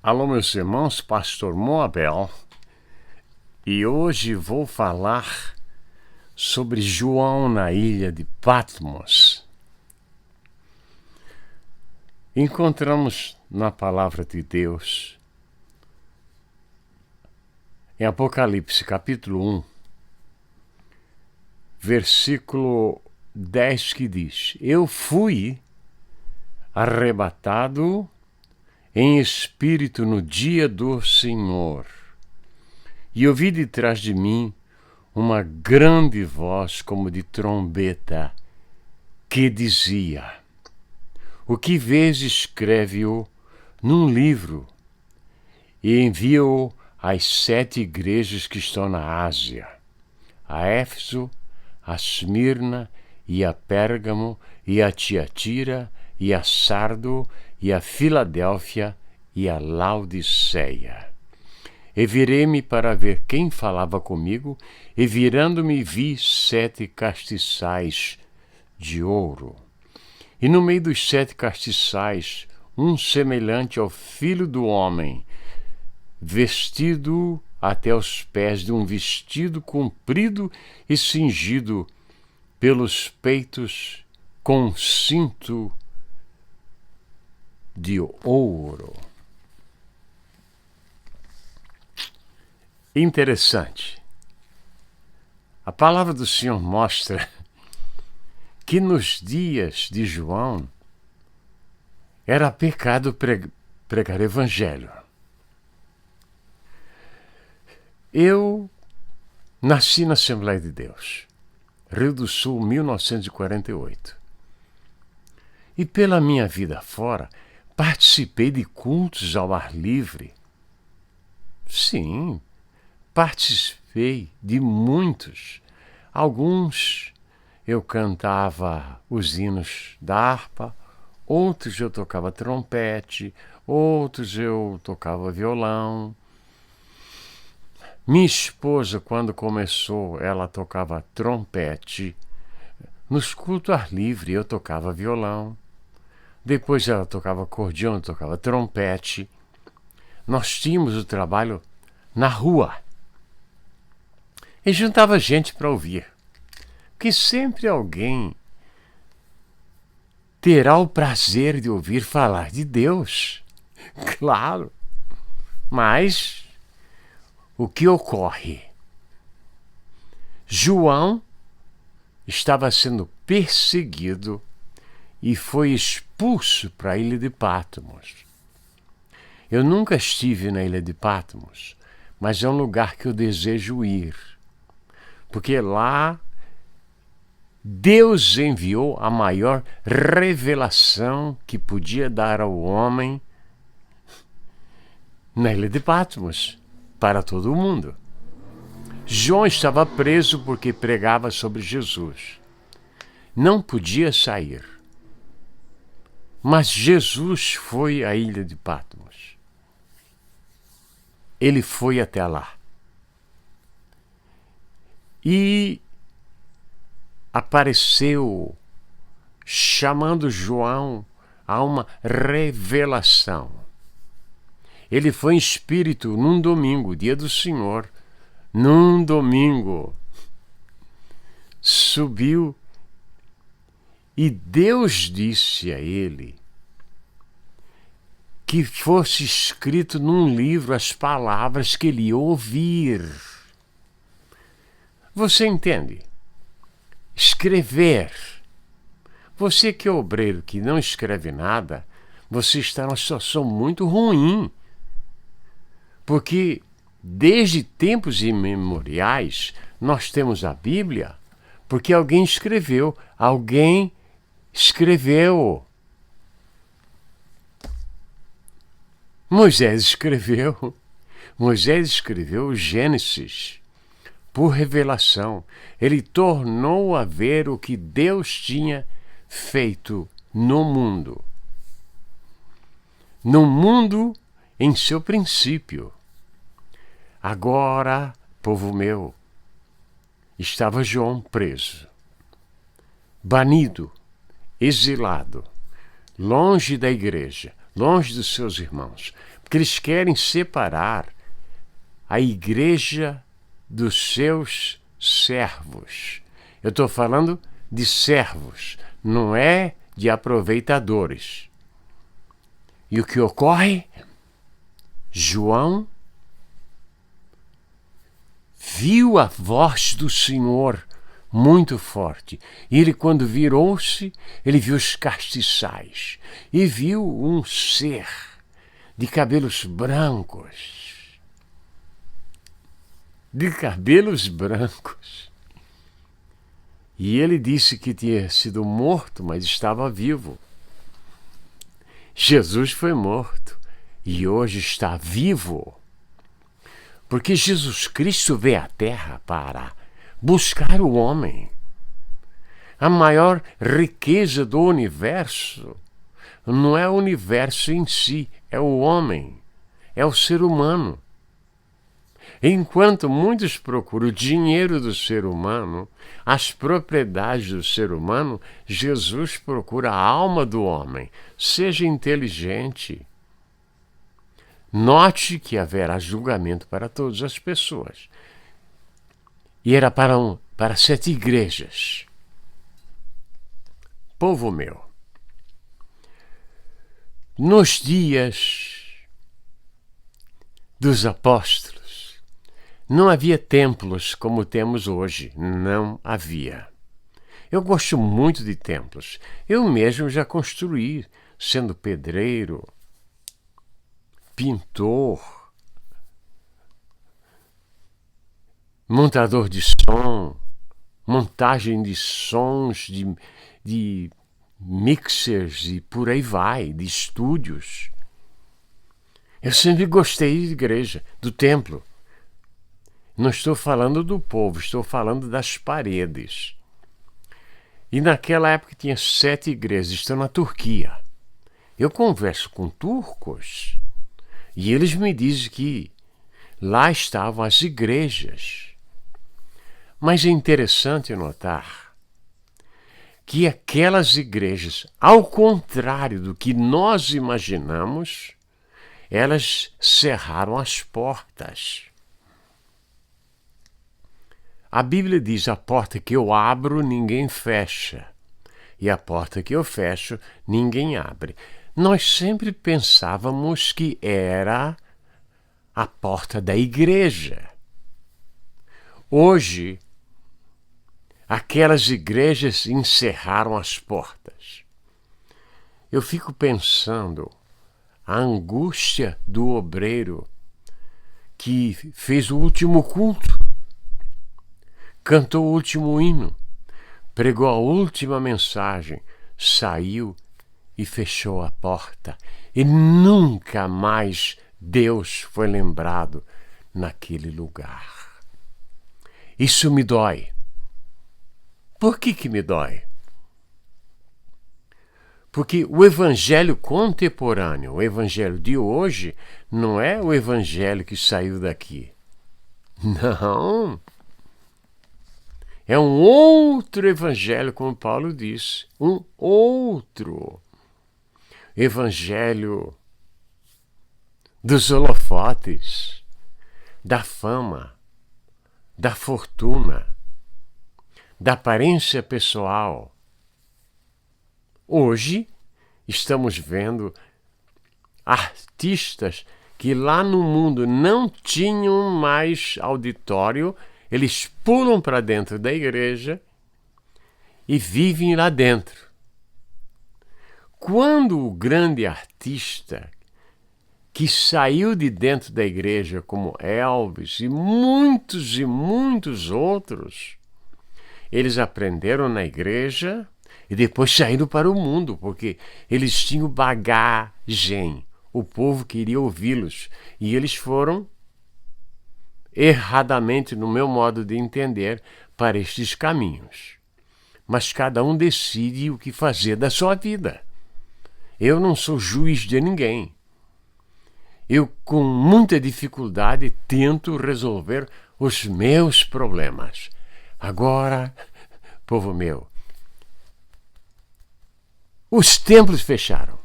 Alô, meus irmãos, Pastor Moabel, e hoje vou falar sobre João na ilha de Patmos. Encontramos na palavra de Deus, em Apocalipse capítulo 1, versículo 10, que diz: Eu fui arrebatado em espírito no dia do Senhor, e ouvi de trás de mim uma grande voz como de trombeta, que dizia: O que vês, escreve-o num livro e envia-o às 7 igrejas que estão na Ásia, a Éfeso, a Esmirna, e a Pérgamo, e a Tiatira, e a Sardo, e a Filadélfia, e a Laodiceia. E virei-me para ver quem falava comigo, e virando-me vi 7 castiçais de ouro. E no meio dos 7 castiçais, um semelhante ao Filho do Homem, vestido até os pés de um vestido comprido e cingido pelos peitos com um cinto de ouro. Interessante. A palavra do Senhor mostra que nos dias de João era pecado pregar evangelho. Eu nasci na Assembleia de Deus, Rio do Sul, 1948. E pela minha vida fora, participei de cultos ao ar livre. Sim, participei de muitos. Alguns eu cantava os hinos da harpa, outros eu tocava trompete, outros eu tocava violão. Minha esposa, quando começou, ela tocava trompete. Nos cultos ao ar livre eu tocava violão. Depois ela tocava acordeão, eu tocava trompete. Nós tínhamos o trabalho na rua. E juntava gente para ouvir. Porque sempre alguém terá o prazer de ouvir falar de Deus. Claro. Mas o que ocorre? João estava sendo perseguido e foi expulso para a ilha de Patmos. Eu nunca estive na ilha de Patmos, mas é um lugar que eu desejo ir, porque lá Deus enviou a maior revelação que podia dar ao homem na ilha de Patmos, para todo o mundo. João estava preso porque pregava sobre Jesus. Não podia sair. Mas Jesus foi à ilha de Patmos. Ele foi até lá. E apareceu chamando João a uma revelação. Ele foi em espírito num domingo, dia do Senhor. Num domingo, subiu e Deus disse a ele que fosse escrito num livro as palavras que ele ia ouvir. Você entende? Escrever. Você que é obreiro que não escreve nada, você está numa situação muito ruim. Porque desde tempos imemoriais nós temos a Bíblia, porque alguém escreveu. Moisés escreveu o Gênesis por revelação. Ele tornou a ver o que Deus tinha feito no mundo. No mundo em seu princípio. Agora, povo meu, estava João preso, banido, exilado, longe da igreja, longe dos seus irmãos, porque eles querem separar a igreja dos seus servos. Eu estou falando de servos, não é de aproveitadores. E o que ocorre? João viu a voz do Senhor muito forte. E ele, quando virou-se, ele viu os castiçais e viu um ser de cabelos brancos. E ele disse que tinha sido morto, mas estava vivo. Jesus foi morto e hoje está vivo. Porque Jesus Cristo veio à Terra para buscar o homem. A maior riqueza do universo não é o universo em si, é o homem, é o ser humano. Enquanto muitos procuram o dinheiro do ser humano, as propriedades do ser humano, Jesus procura a alma do homem. Seja inteligente. Note que haverá julgamento para todas as pessoas. E era para 7 igrejas. Povo meu, nos dias dos apóstolos, não havia templos como temos hoje. Não havia. Eu gosto muito de templos. Eu mesmo já construí, sendo pedreiro, pintor, montador de som, montagem de sons, de mixers e por aí vai, de estúdios. Eu sempre gostei de igreja, do templo. Não estou falando do povo, estou falando das paredes. E naquela época tinha 7 igrejas, estão na Turquia. Eu converso com turcos e eles me dizem que lá estavam as igrejas. Mas é interessante notar que aquelas igrejas, ao contrário do que nós imaginamos, elas cerraram as portas. A Bíblia diz: a porta que eu abro, ninguém fecha. E a porta que eu fecho, ninguém abre. Nós sempre pensávamos que era a porta da igreja. Hoje, aquelas igrejas encerraram as portas. Eu fico pensando a angústia do obreiro que fez o último culto, cantou o último hino, pregou a última mensagem, saiu e fechou a porta. E nunca mais Deus foi lembrado naquele lugar. Isso me dói. Por que me dói? Porque o evangelho contemporâneo, o evangelho de hoje, não é o evangelho que saiu daqui. Não. É um outro evangelho, como Paulo disse. Um outro evangelho dos holofotes, da fama, da fortuna, da aparência pessoal. Hoje estamos vendo artistas que lá no mundo não tinham mais auditório, eles pulam para dentro da igreja e vivem lá dentro. Quando o grande artista que saiu de dentro da igreja, como Elvis e muitos outros, eles aprenderam na igreja e depois saíram para o mundo, porque eles tinham bagagem. O povo queria ouvi-los. E eles foram, erradamente, no meu modo de entender, para estes caminhos. Mas cada um decide o que fazer da sua vida. Eu não sou juiz de ninguém. Eu, com muita dificuldade, tento resolver os meus problemas. Agora, povo meu, os templos fecharam.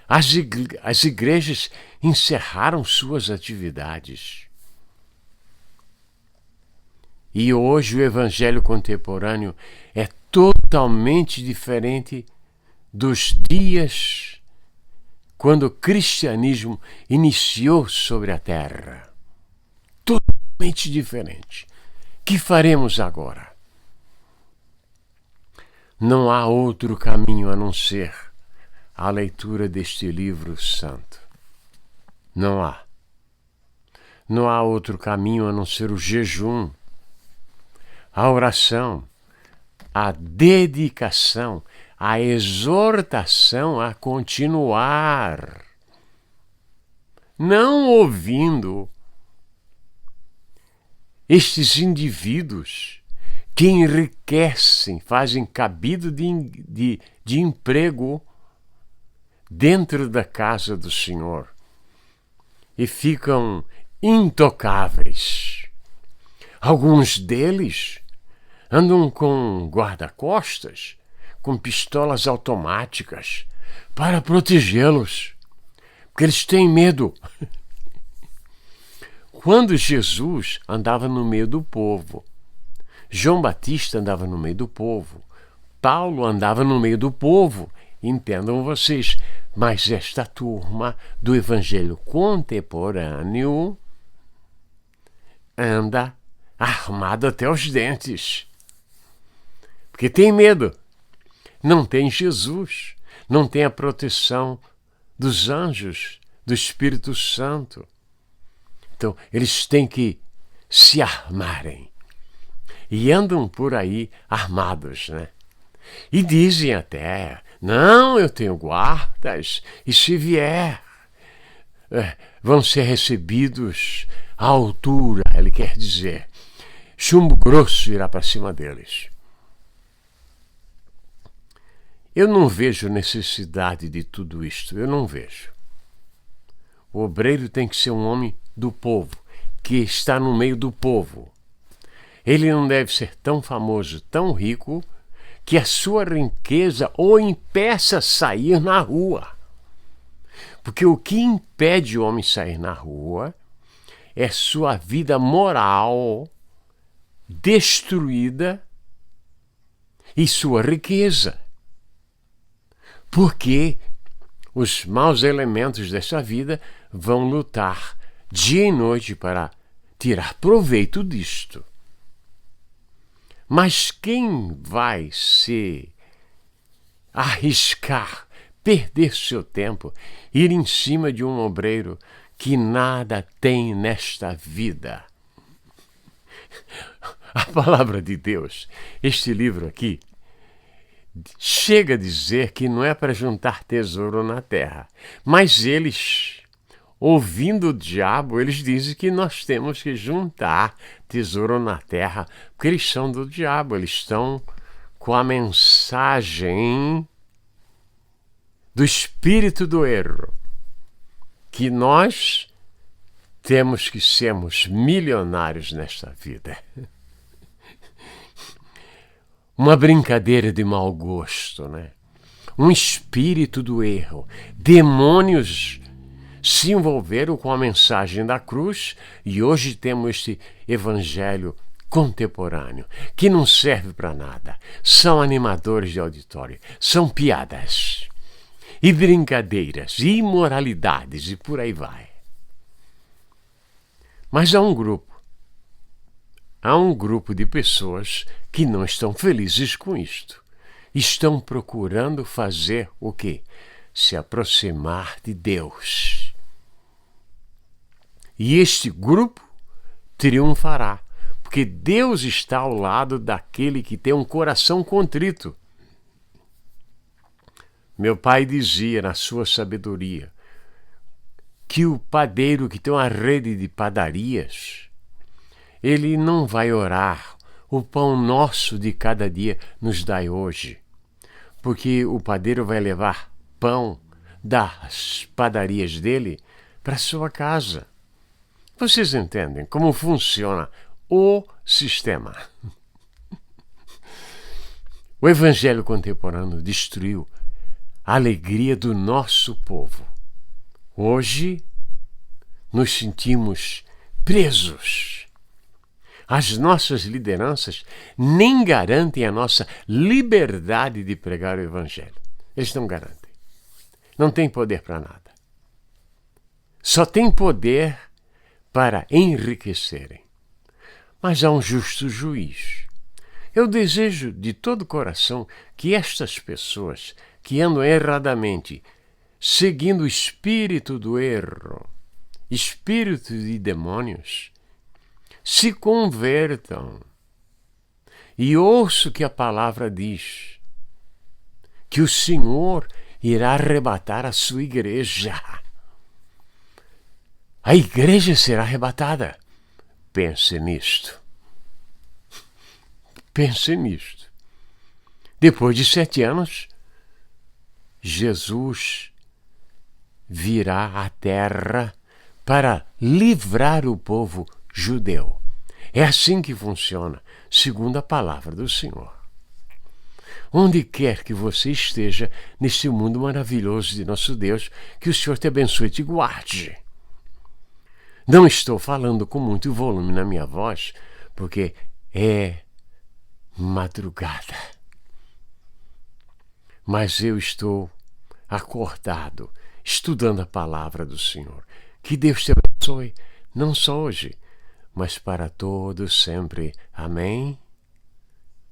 As igrejas encerraram suas atividades. E hoje o evangelho contemporâneo é totalmente diferente dos dias quando o cristianismo iniciou sobre a terra. Totalmente diferente. O que faremos agora? Não há outro caminho a não ser a leitura deste livro santo. Não há. Não há outro caminho a não ser o jejum, a oração, a dedicação, a exortação a continuar. Não ouvindo estes indivíduos que enriquecem, fazem cabido de emprego dentro da casa do Senhor e ficam intocáveis. Alguns deles andam com guarda-costas, com pistolas automáticas para protegê-los, porque eles têm medo. Quando Jesus andava no meio do povo, João Batista andava no meio do povo, Paulo andava no meio do povo, entendam vocês, mas esta turma do evangelho contemporâneo anda armado até os dentes, porque tem medo, não tem Jesus, não tem a proteção dos anjos, do Espírito Santo. Então, eles têm que se armarem. E andam por aí armados, né? E dizem até, não, eu tenho guardas, e se vier, vão ser recebidos à altura, ele quer dizer. Chumbo grosso irá para cima deles. Eu não vejo necessidade de tudo isto, eu não vejo. O obreiro tem que ser um homem do povo, que está no meio do povo. Ele não deve ser tão famoso, tão rico, que a sua riqueza o impeça a sair na rua. Porque o que impede o homem sair na rua é sua vida moral destruída e sua riqueza. Porque os maus elementos dessa vida vão lutar dia e noite para tirar proveito disto. Mas quem vai se arriscar, perder seu tempo, ir em cima de um obreiro que nada tem nesta vida? A palavra de Deus, este livro aqui, chega a dizer que não é para juntar tesouro na terra, mas eles, ouvindo o diabo, eles dizem que nós temos que juntar tesouro na terra, porque eles são do diabo, eles estão com a mensagem do espírito do erro, que nós temos que sermos milionários nesta vida. Uma brincadeira de mau gosto, né? Um espírito do erro. Demônios se envolveram com a mensagem da cruz e hoje temos este evangelho contemporâneo que não serve para nada. São animadores de auditório, são piadas e brincadeiras e imoralidades e por aí vai. Mas há um grupo de pessoas que não estão felizes com isto. Estão procurando fazer o quê? Se aproximar de Deus. E este grupo triunfará, porque Deus está ao lado daquele que tem um coração contrito. Meu pai dizia na sua sabedoria que o padeiro que tem uma rede de padarias, ele não vai orar, o pão nosso de cada dia nos dai hoje, porque o padeiro vai levar pão das padarias dele para sua casa. Vocês entendem como funciona o sistema? O evangelho contemporâneo destruiu a alegria do nosso povo. Hoje nos sentimos presos. As nossas lideranças nem garantem a nossa liberdade de pregar o Evangelho. Eles não garantem. Não têm poder para nada. Só têm poder para enriquecerem. Mas há um justo juiz. Eu desejo de todo o coração que estas pessoas que andam erradamente, seguindo o espírito do erro, espírito de demônios, se convertam e ouçam que a palavra diz que o Senhor irá arrebatar a sua igreja. A igreja será arrebatada. Pense nisto. Pense nisto. Depois de 7 anos, Jesus virá à terra para livrar o povo judeu. É assim que funciona, segundo a palavra do Senhor. Onde quer que você esteja neste mundo maravilhoso de nosso Deus, que o Senhor te abençoe e te guarde. Não estou falando com muito volume na minha voz, porque é madrugada. Mas eu estou acordado, estudando a palavra do Senhor. Que Deus te abençoe, não só hoje, mas para todos sempre. Amém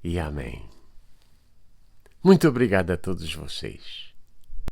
e amém. Muito obrigado a todos vocês.